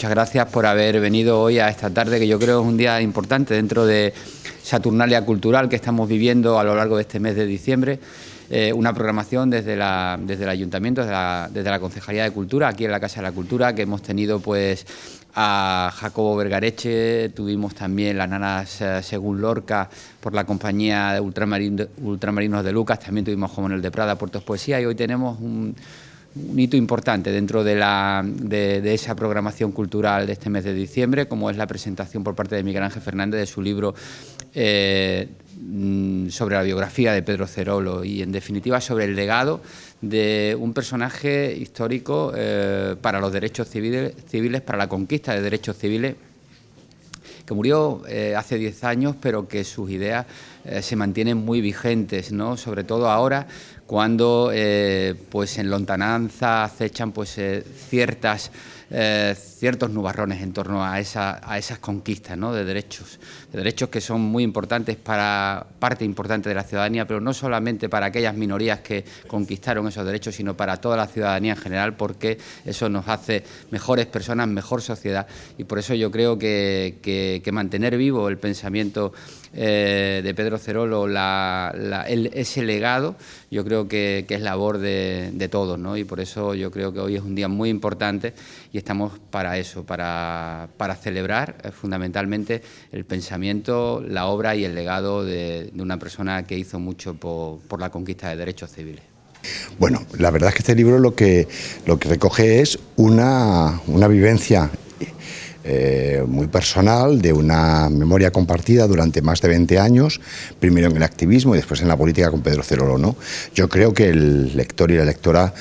muchas gracias por haber venido hoy a esta tarde, que yo creo es un día importante dentro de Saturnalia Cultural que estamos viviendo a lo largo de este mes de diciembre. Una programación desde el Ayuntamiento, desde la Concejalía de Cultura, aquí en la Casa de la Cultura, que hemos tenido pues a Jacobo Vergareche, tuvimos también las nanas según Lorca por la compañía de Ultramarinos de Lucas, también tuvimos Jomonel de Prada, Puertos Poesía, y hoy tenemos un hito importante dentro de esa programación cultural de este mes de diciembre, como es la presentación por parte de Miguel Ángel Fernández de su libro sobre la biografía de Pedro Cerolo y, en definitiva, sobre el legado de un personaje histórico para los derechos civiles, para la conquista de derechos civiles, que murió hace 10 años, pero que sus ideas se mantienen muy vigentes, ¿no? Sobre todo ahora, cuando pues en lontananza acechan pues ciertos nubarrones en torno a esas conquistas, ¿no? de derechos que son muy importantes para parte importante de la ciudadanía, pero no solamente para aquellas minorías que conquistaron esos derechos, sino para toda la ciudadanía en general, porque eso nos hace mejores personas, mejor sociedad, y por eso yo creo que mantener vivo el pensamiento de Pedro Cerolo, ese legado, yo creo que es labor de todos, ¿no? Y por eso yo creo que hoy es un día muy importante y estamos para eso, para celebrar fundamentalmente el pensamiento, la obra y el legado de una persona que hizo mucho por la conquista de derechos civiles. Bueno, la verdad es que este libro lo que recoge es una vivencia muy personal, de una memoria compartida durante más de 20 años, primero en el activismo y después en la política con Pedro Cerolo, ¿no? Yo creo que el lector y la lectora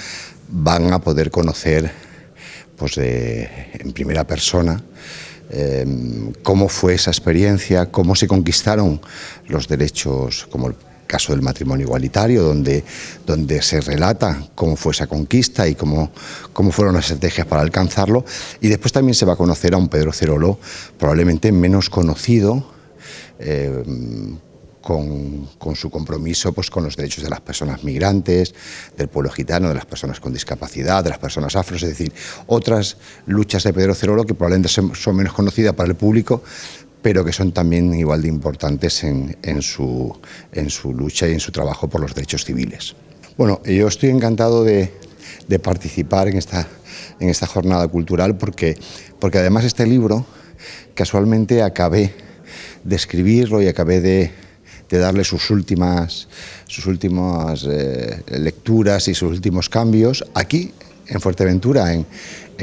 van a poder conocer pues, en primera persona cómo fue esa experiencia, cómo se conquistaron los derechos, como el caso del matrimonio igualitario, donde se relata cómo fue esa conquista y cómo fueron las estrategias para alcanzarlo, y después también se va a conocer a un Pedro Cerolo probablemente menos conocido, con su compromiso pues, con los derechos de las personas migrantes, del pueblo gitano, de las personas con discapacidad, de las personas afros, es decir, otras luchas de Pedro Cerolo que probablemente son menos conocidas para el público, pero que son también igual de importantes en su lucha y en su trabajo por los derechos civiles. Bueno, yo estoy encantado de participar en esta jornada cultural porque además este libro casualmente acabé de escribirlo y acabé de darle sus últimas lecturas y sus últimos cambios aquí en Fuerteventura, en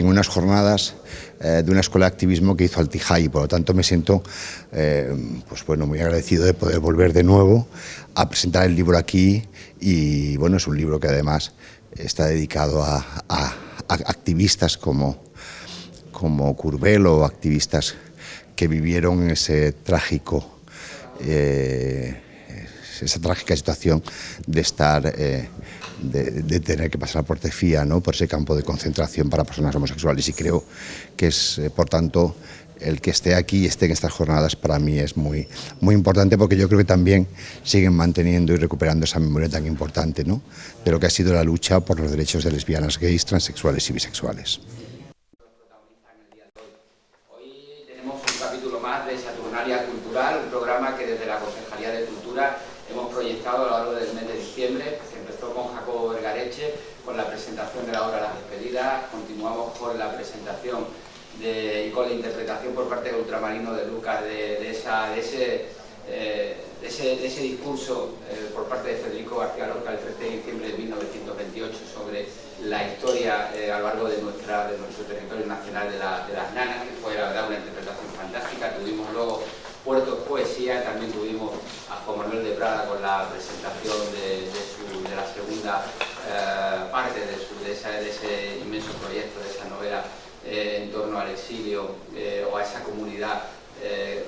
unas jornadas de una escuela de activismo que hizo Altijay. Por lo tanto, me siento pues bueno, muy agradecido de poder volver de nuevo a presentar el libro aquí. Y bueno, es un libro que además está dedicado a activistas como Curbelo, activistas que vivieron esa trágica situación de estar de tener que pasar por Tefía, ¿no? Por ese campo de concentración para personas homosexuales, y creo que es, por tanto, el que esté aquí y esté en estas jornadas para mí es muy, muy importante, porque yo creo que también siguen manteniendo y recuperando esa memoria tan importante, ¿no? De lo que ha sido la lucha por los derechos de lesbianas, gays, transexuales y bisexuales. Hoy tenemos un capítulo más de Saturnalia Cultural, un programa que desde la Concejalía de Cultura hemos proyectado a lo largo del mes de diciembre. Empezó con Jacobo Vergareche, con la presentación de la obra Las Despedidas, continuamos con la presentación y con la interpretación por parte de Ultramarinos de Lucas de ese discurso por parte de Federico García Lorca el 13 de diciembre de 1928 sobre la historia a lo largo de nuestro territorio nacional de las nanas, que fue la verdad una interpretación fantástica. Tuvimos luego Puertos Poesía, también tuvimos a Jomonel de Prada con la presentación de la segunda parte de ese inmenso proyecto, de esa novela en torno al exilio o a esa comunidad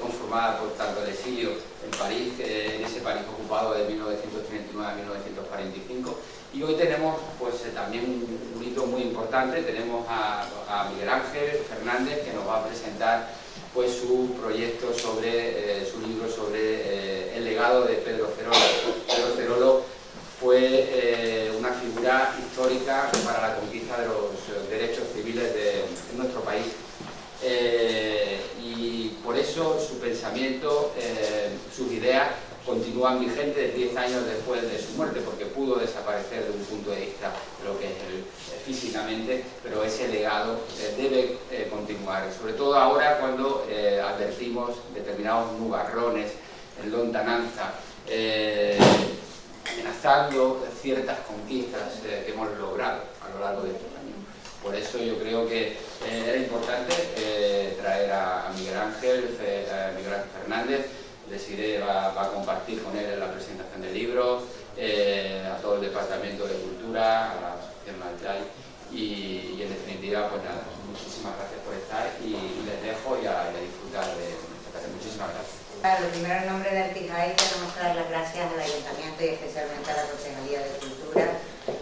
conformada por tanto el exilio en París, en ese París ocupado de 1939 a 1945. Y hoy tenemos pues también un hito muy importante. Tenemos a Miguel Ángel Fernández, que nos va a presentar pues su proyecto sobre su libro sobre el legado de Pedro Cerolo. Pedro Cerolo fue una figura histórica para la conquista de los derechos civiles de nuestro país. continúan vigentes 10 años después de su muerte, porque pudo desaparecer de un punto de vista de lo que es físicamente, pero ese legado debe continuar, sobre todo ahora cuando advertimos determinados nubarrones en lontananza, amenazando ciertas conquistas que hemos logrado a lo largo de estos años. Por eso yo creo que era importante traer a Miguel Ángel Fernández. Desiree va a compartir con él en la presentación del libro, a todo el Departamento de Cultura, a la Asociación Maltay, y en definitiva, pues nada, muchísimas gracias por estar y les dejo y a disfrutar de esta tarde. Muchísimas gracias. Claro, primero en nombre de Artijai queremos dar las gracias al Ayuntamiento y especialmente a la Concejalía de Cultura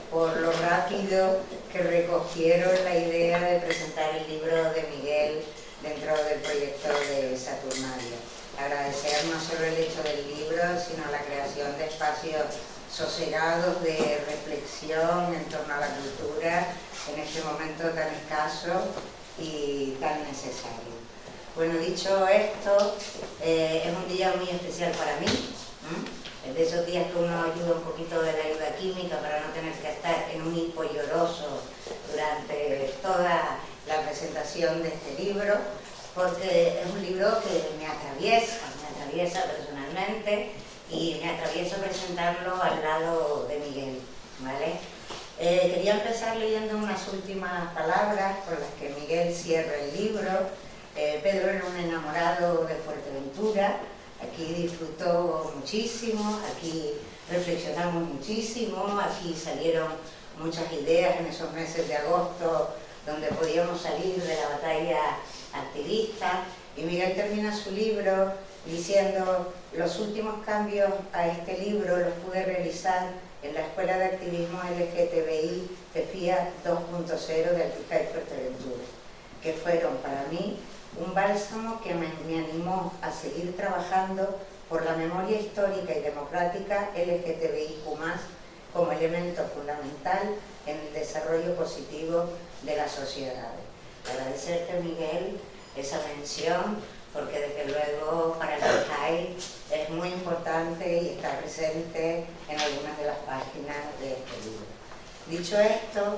por lo rápido que recogieron la idea de presentar el libro de Miguel dentro del proyecto de Saturnalia. Agradecer no solo el hecho del libro, sino la creación de espacios sosegados de reflexión en torno a la cultura en este momento tan escaso y tan necesario. Bueno, dicho esto, es un día muy especial para mí. Es de esos días que uno ayuda un poquito de la ayuda química para no tener que estar en un hipo lloroso durante toda la presentación de este libro, porque es un libro que me atraviesa personalmente y me atravieso presentarlo al lado de Miguel, ¿vale? Quería empezar leyendo unas últimas palabras con las que Miguel cierra el libro. Pedro era un enamorado de Fuerteventura, aquí disfrutó muchísimo, aquí reflexionamos muchísimo, aquí salieron muchas ideas en esos meses de agosto donde podíamos salir de la batalla activista, y Miguel termina su libro diciendo: los últimos cambios a este libro los pude realizar en la Escuela de Activismo LGTBI TEFIA 2.0 de Artijai Fuerteventura, que fueron para mí un bálsamo que me animó a seguir trabajando por la memoria histórica y democrática LGTBIQ+, como elemento fundamental en el desarrollo positivo de las sociedades. Agradecerte, Miguel, esa mención, porque desde luego para el Artijai es muy importante y está presente en algunas de las páginas de este libro. Dicho esto,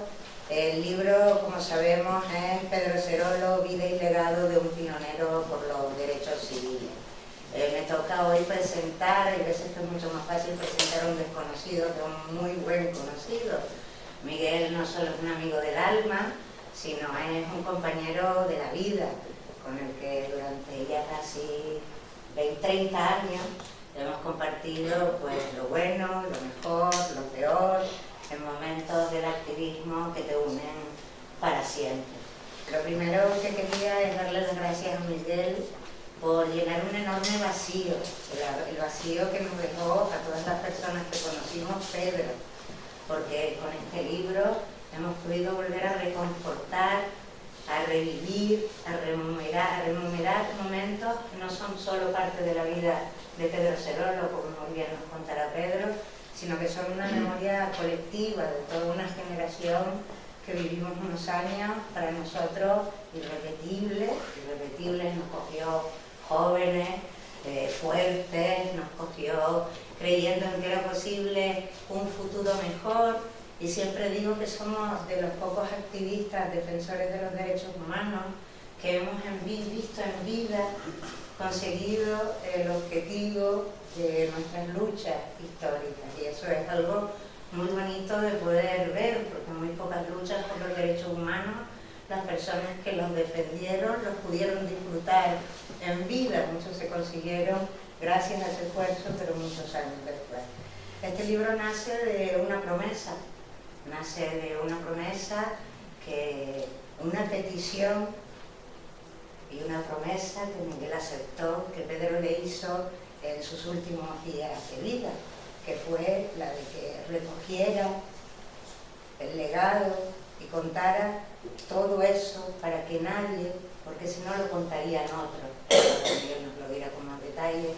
el libro, como sabemos, es Pedro Cerolo, Vida y legado de un pionero por los derechos civiles. Me toca hoy presentar, hay veces que es mucho más fácil presentar a un desconocido que a un muy buen conocido. Miguel no solo es un amigo del alma, sino es un compañero de la vida, con el que durante ya casi 30 años hemos compartido pues lo bueno, lo mejor, lo peor, en momentos del activismo que te unen para siempre. Lo primero que quería es darle las gracias a Miguel por llenar un enorme vacío, el vacío que nos dejó a todas las personas que conocimos Pedro, porque con este libro hemos podido volver a reconfortar, a revivir, a rememorar momentos que no son solo parte de la vida de Pedro Cerolo, como muy bien nos contará Pedro, sino que son una memoria colectiva de toda una generación que vivimos unos años para nosotros irrepetibles. Nos cogió jóvenes, fuertes, nos cogió creyendo en que era posible un futuro mejor, y siempre digo que somos de los pocos activistas defensores de los derechos humanos que hemos visto en vida conseguido el objetivo de nuestras luchas históricas, y eso es algo muy bonito de poder ver, porque en muy pocas luchas por los derechos humanos las personas que los defendieron los pudieron disfrutar en vida. Muchos se consiguieron gracias a ese esfuerzo, pero muchos años después. Este libro nace de una promesa, que una petición y una promesa que Miguel aceptó, que Pedro le hizo en sus últimos días de vida, que fue la de que recogiera el legado y contara todo eso para que nadie, porque si no lo contarían otros, Miguel nos lo dirá con más detalle,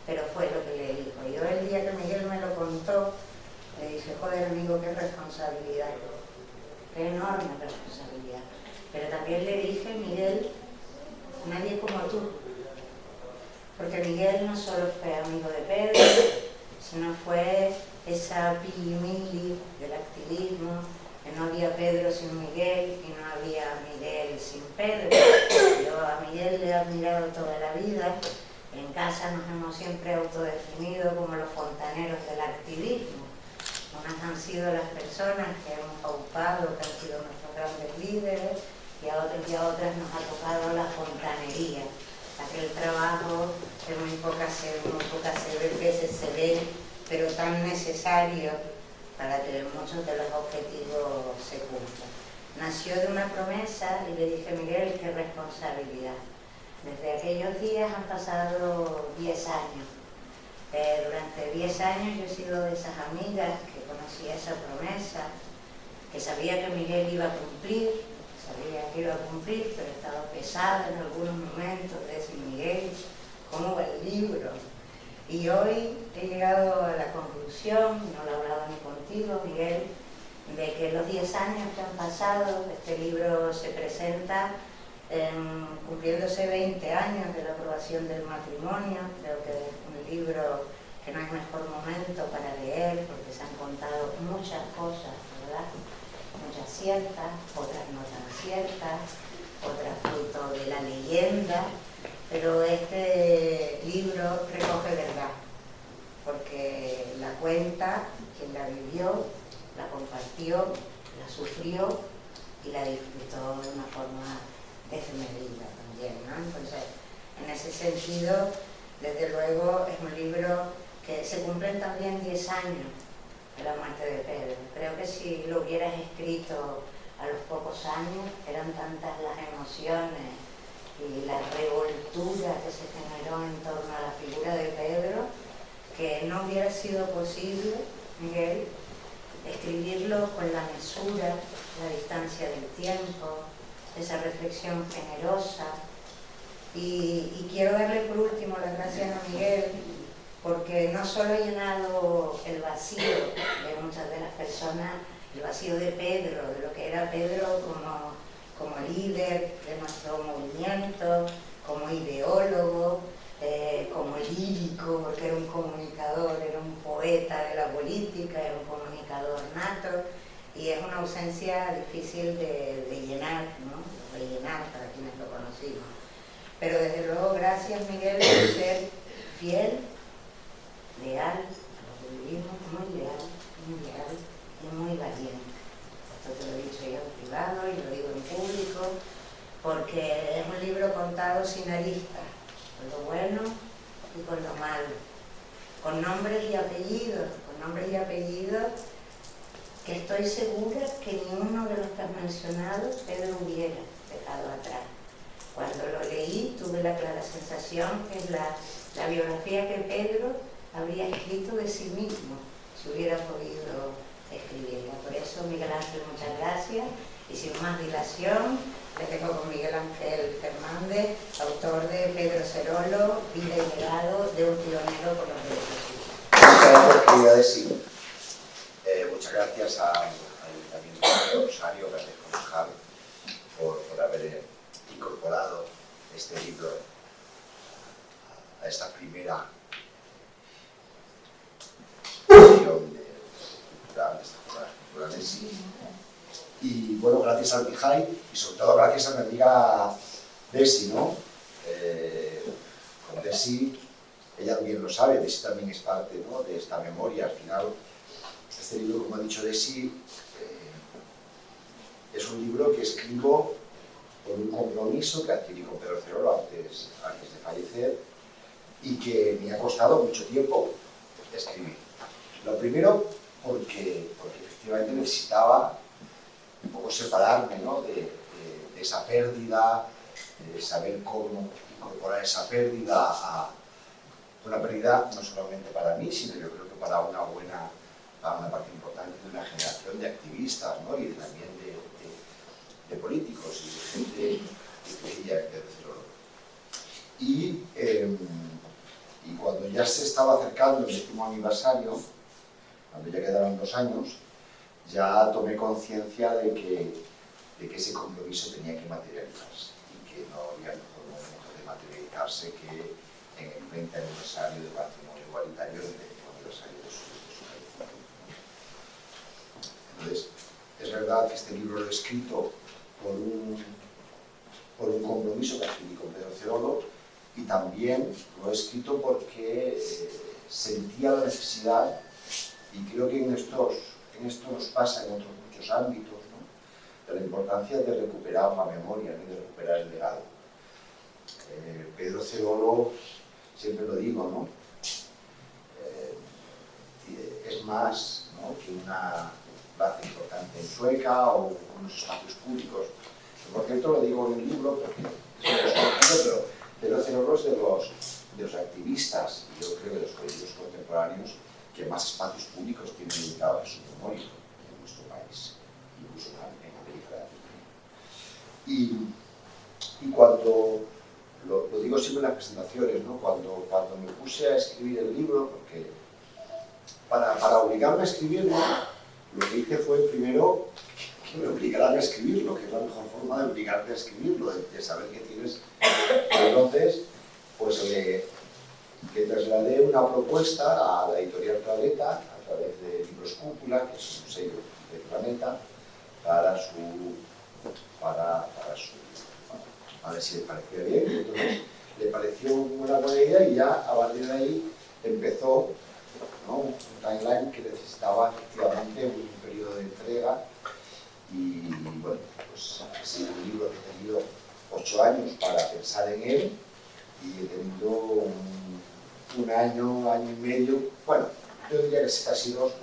pero fue lo que le dijo. Y yo el día que Miguel me lo contó, le dije: joder, amigo, qué responsabilidad, qué enorme responsabilidad. Pero también le dije: Miguel, nadie como tú, porque Miguel no solo fue amigo de Pedro, sino fue esa pili-mili del activismo, que no había Pedro sin Miguel y no había Miguel sin Pedro. Yo a Miguel le he admirado toda la vida. En casa nos hemos siempre autodefinido como los fontaneros del activismo. Unas han sido las personas que hemos aupado, que han sido nuestros grandes líderes, y a otras nos ha tocado la fontanería. Aquel trabajo que muy pocas veces se ve, pero tan necesario para que muchos de los objetivos se cumplan. Nació de una promesa y le dije, Miguel, qué responsabilidad. Desde aquellos días han pasado 10 años. Durante 10 años yo he sido de esas amigas que conocía esa promesa, que sabía que Miguel iba a cumplir, pero estaba pesada en algunos momentos de decir, Miguel, ¿cómo va el libro? Y hoy he llegado a la conclusión, no lo he hablado ni contigo, Miguel, de que los 10 años que han pasado, este libro se presenta cumpliéndose 20 años de la aprobación del matrimonio. Creo que es un libro que no hay mejor momento para leer, porque se han contado muchas cosas, ¿verdad? Muchas ciertas, otras no tan ciertas, otras fruto de la leyenda, pero este libro recoge verdad, porque la cuenta quien la vivió, la compartió, la sufrió y la disfrutó de una forma desmedida también, ¿no? Entonces, en ese sentido, desde luego, es un libro que se cumplen también 10 años de la muerte de Pedro. Creo que si lo hubieras escrito a los pocos años, eran tantas las emociones y la revoltura que se generó en torno a la figura de Pedro, que no hubiera sido posible, Miguel, escribirlo con la mesura, la distancia del tiempo, esa reflexión generosa. Y quiero darle por último las gracias a Miguel, porque no solo ha llenado el vacío de muchas de las personas, el vacío de Pedro, de lo que era Pedro como líder de nuestro movimiento, como ideólogo, como lírico, porque era un comunicador, era un poeta de la política, era un comunicador nato, y es una ausencia difícil de llenar, ¿no? De rellenar para quienes lo conocimos. Pero desde luego, gracias Miguel por ser fiel, leal a lo que vivimos, muy leal y muy valiente. Esto te lo he dicho yo en privado y lo digo en público, porque es un libro contado sin aristas, con lo bueno y con lo malo, con nombres y apellidos, que estoy segura que ni uno de los que has mencionado Pedro hubiera dejado atrás. Cuando lo leí tuve la clara sensación que es la biografía que Pedro habría escrito de sí mismo, si hubiera podido escribirla. Por eso, Miguel Ángel, muchas gracias, y sin más dilación, le tengo con Miguel Ángel Fernández, autor de Pedro Cerolo, Vida y legado de un pionero por los derechos civiles. Muchas gracias, querida Desi. Muchas gracias al Ayuntamiento de Rosario, gracias concejal, por haber incorporado este libro a esta primera sesión de estas jornadas culturales. Y bueno, gracias al Pijay y sobre todo gracias a mi amiga Desi, ¿no? Con Desi, ella bien lo sabe, Desi también es parte, ¿no?, de esta memoria. Al final, este libro, como ha dicho Desi, es un libro que escribo por un compromiso que adquirí con Pedro Cerolo antes de fallecer y que me ha costado mucho tiempo escribir. Lo primero, porque efectivamente necesitaba un poco separarme, ¿no?, de esa pérdida, de saber cómo incorporar esa pérdida a una pérdida no solamente para mí, sino yo creo que para una parte importante de una generación de activistas, ¿no?, y también de políticos y de gente que creía en Pedro Cerolo. Y cuando ya se estaba acercando el 10º aniversario, cuando ya quedaban 2 años, ya tomé conciencia de que ese compromiso tenía que materializarse y que no había mejor momento de materializarse que en el 20 aniversario del patrimonio igualitario, el 20 aniversario de su fallecimiento. Entonces, es verdad que este libro lo he escrito por un compromiso que adquirí con Pedro Cerolo, y también lo he escrito porque sentía la necesidad, y creo que en esto nos pasa en otros muchos ámbitos, ¿no?, de la importancia de recuperar la memoria, ¿no?, y de recuperar el legado. Pedro Cerolo, siempre lo digo, ¿no?, es más, ¿no?, que una plaza importante en Sueca o unos espacios públicos. Por cierto, lo digo en el libro porque es un desconocido, pero Pedro Cerolo es de los activistas, y yo creo de los políticos contemporáneos, que más espacios públicos tienen dedicados a su memoria en nuestro país, incluso en América Latina. Y cuando, lo digo siempre en las presentaciones, ¿no?, cuando me puse a escribir el libro, porque para obligarme a escribirlo, lo que hice fue primero que me obligaran a escribirlo, que es la mejor forma de obligarte a escribirlo, de saber que tienes. Entonces, pues le trasladé una propuesta a la editorial Planeta, a través de Libros Cúpula, que es un sello de Planeta, para ver si le parecía bien. Entonces, le pareció una buena idea, y ya a partir de ahí empezó, ¿no?, un timeline que necesitaba efectivamente un periodo de entrega. Y bueno, pues ha sido un libro que he tenido 8 años para pensar en él, y he tenido un año y medio, bueno, yo diría que casi 2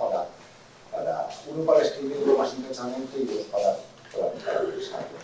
uno para escribirlo más intensamente y 2 para pensarlo.